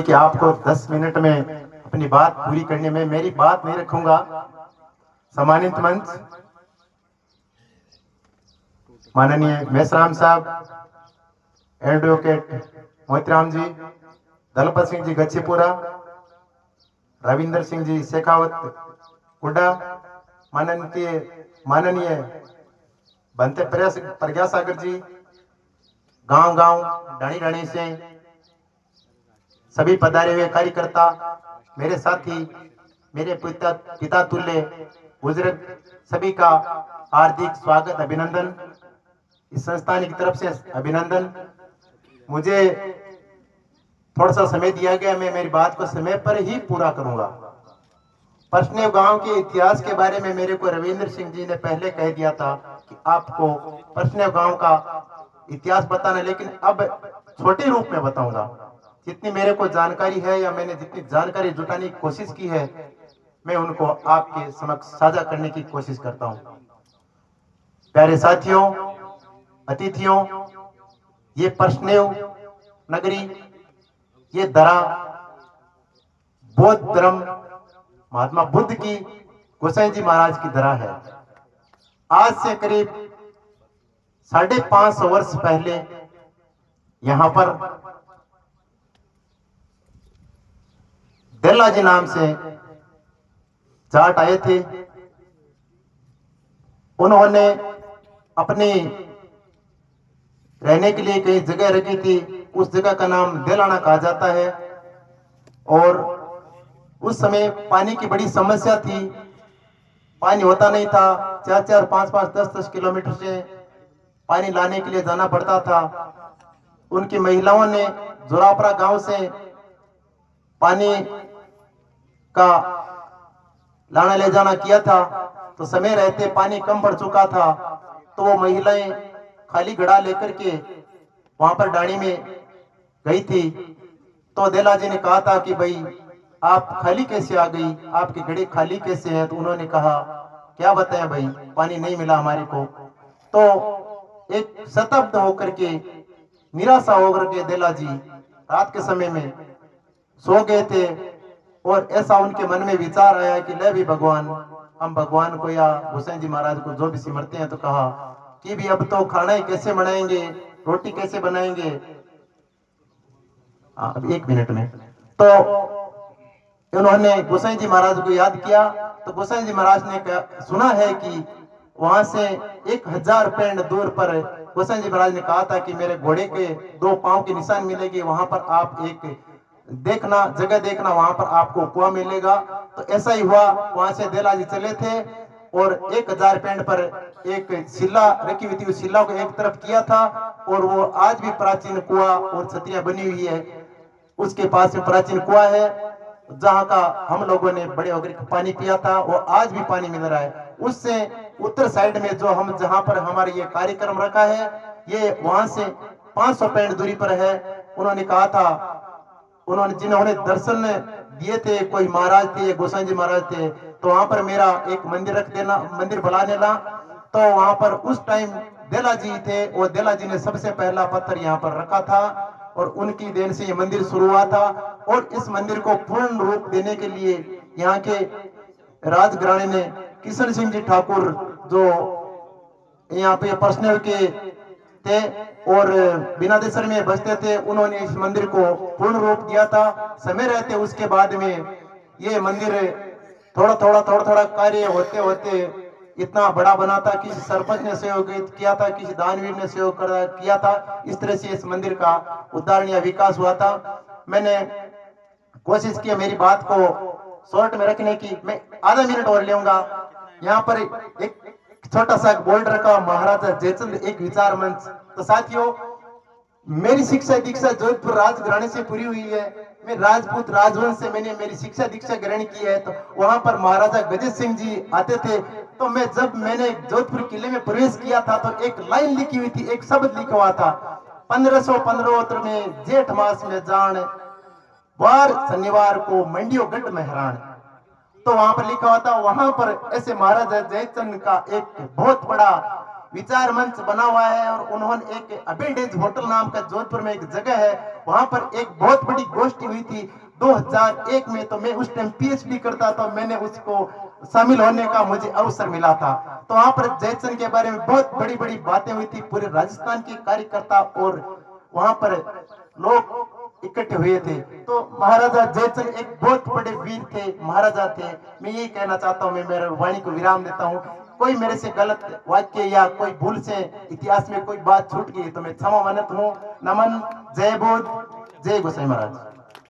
कि आपको 10 मिनट में अपनी बात पूरी करने में मेरी बात नहीं रखूंगा। सम्मानित मंच माननीय मेसराम साहब, एडवोकेट मोतीराम जी, दलपत सिंह जी गच्छीपुरा, रविंदर सिंह जी शेखावत कुडा, माननीय बनते प्रज्ञा सागर जी, गांव गांव डाणी डाणी से सभी पधारे हुए कार्यकर्ता, मेरे साथी, मेरे पिता तुल्य बुजुर्ग, सभी का हार्दिक स्वागत, अभिनंदन। इस संस्थान की तरफ से अभिनंदन। मुझे थोड़ा सा समय दिया गया, मैं मेरी बात को समय पर ही पूरा करूंगा। परसनेव गांव के इतिहास के बारे में मेरे को रविंद्र सिंह जी ने पहले कह दिया था कि आपको परसनेव गांव का इतिहास बताना, लेकिन अब छोटे रूप में बताऊंगा। जितनी मेरे को जानकारी है या मैंने जितनी जानकारी जुटाने की कोशिश की है, मैं उनको आपके समक्ष साझा करने की कोशिश करता हूं। प्यारे साथियों, अतिथियों, ये परसनेव नगरी, ये दरा बौद्ध धर्म महात्मा बुद्ध की गोसाई जी महाराज की दरा है। आज से करीब 550 वर्ष पहले यहां पर देला जी नाम से जाट आए थे। उन्होंने अपनी रहने के लिए कई जगह रखी थी, उस जगह का नाम देलाना कहा जाता है। और उस समय पानी की बड़ी समस्या थी, पानी होता नहीं था। 4-4, 5-5, 10-10 किलोमीटर से पानी लाने के लिए जाना पड़ता था। उनकी महिलाओं ने जोरापरा गांव से पानी का लाना ले जाना किया था। तो समय रहते पानी कम पड़ चुका था, तो वो महिलाएं खाली घड़ा लेकर के वहां पर डाणी में गई थी। तो देला जी ने कहा था कि भाई आप खाली कैसे आ गई, आपके घड़े खाली कैसे हैं? तो उन्होंने कहा क्या बताएं भाई, पानी नहीं मिला हमारे को। तो एक शताब्द होकर के, निराशा होकर के देला जी रात के समय में सो गए थे। और ऐसा उनके मन में विचार आया कि ले भी भगवान, हम भगवान को या गोसाई जी महाराज को जो भी सिमरते हैं, तो कहा कि भी अब तो खाना ही कैसे बनाएंगे, रोटी कैसे बनाएंगे। अब 1 मिनट में तो उन्होंने गोसाई जी महाराज को याद किया। तो गोसाई जी महाराज ने सुना है कि वहां से 1000 पेड़ दूर पर गोसाई जी महाराज ने कहा था कि मेरे घोड़े के 2 पांव के निशान मिलेगी, वहां पर आप एक देखना, जगह देखना, वहां पर आपको कुआं मिलेगा। तो ऐसा ही हुआ, वहां से देला जी चले थे और 1000 पेड़ पर एक शिला रखी हुई थी, उस शिला को एक तरफ किया था। और वो आज भी प्राचीन कुआं और छतरियां बनी हुई है, उसके पास में प्राचीन कुआं है, जहां का हम लोगों ने बड़े होकर पानी पिया था, वो आज भी पानी मिल रहा है। उससे उत्तर साइड में जो हम जहां पर हमारे ये कार्यक्रम रखा है, ये वहां से 500 पेड़ दूरी पर है। उन्होंने कहा था, जिन्होंने दर्शन दिए थे, कोई महाराज थे, गोसाई जी महाराज थे, तो वहां पर मेरा एक मंदिर रख देना, मंदिर बना देना। तो वहां पर उस टाइम देला जी थे, और देला जी ने सबसे पहला पत्थर यहाँ पर रखा था, और उनकी देन से ये मंदिर शुरू हुआ था। और इस मंदिर को पूर्ण रूप देने के लिए यहाँ के राजघराने ने किशन सिंह जी ठाकुर, जो यहाँ पे परसनेव के थे और बिनादेसर में बसते थे, उन्होंने इस मंदिर को पूर्ण रूप दिया था। समय रहते उसके बाद में ये मंदिर थोड़ा थोड़ा कार्य होते होते इतना बड़ा बना था। किसी सरपंच ने सहयोग किया था, किसी दानवीर ने सहयोग किया था। इस तरह से इस मंदिर का उद्धारण या विकास हुआ था। मैंने कोशिश की मेरी बात को शॉर्ट में रखने की। मैं आधा मिनट और लेऊंगा। यहाँ पर एक छोटा सा बोर्ड रखा, महाराजा जयचंद एक विचार मंच। तो साथियों, मेरी शिक्षा दीक्षा जोधपुर राजघराने से पूरी हुई है। मैं राजपूत राजवंश से मैंने मेरी शिक्षा दीक्षा ग्रहण की है। तो वहां पर महाराजा गजेंद्र सिंह जी आते थे। तो मैंने जोधपुर किले में प्रवेश किया था, तो एक लाइन लिखी हुई थी, एक शब्द लिखा हुआ था, 1515 में जेठ मास में जान, वार शनिवार को मंडियो गढ़ मेहरान। तो वहां पर लिखा हुआ था। वहां पर ऐसे महाराजा जयचंद का एक बहुत बड़ा विचार मंच बना हुआ है और उन्होंने एक अबेंडेज होटल नाम का जोधपुर में एक जगह है, वहां पर एक बहुत बड़ी गोष्ठी हुई थी 2001 में। तो मैं उस टाइम पीएचडी करता था, मैंने उसको शामिल होने का मुझे अवसर मिला था। तो वहां पर जयचंद के बारे में बहुत बड़ी बड़ी बातें हुई थी, पूरे राजस्थान के कार्यकर्ता और वहां पर लोग इकट्ठे हुए थे। तो महाराजा जयचंद एक बहुत बड़े वीर थे, महाराजा थे। मैं यही कहना चाहता हूँ, मैं मेरे वाणी को विराम देता हूँ। कोई मेरे से गलत वाक्य या कोई भूल से इतिहास में कोई बात छूट गई तो मैं क्षमा मानत हूँ। नमन, जय बोध, जय गोसाई महाराज।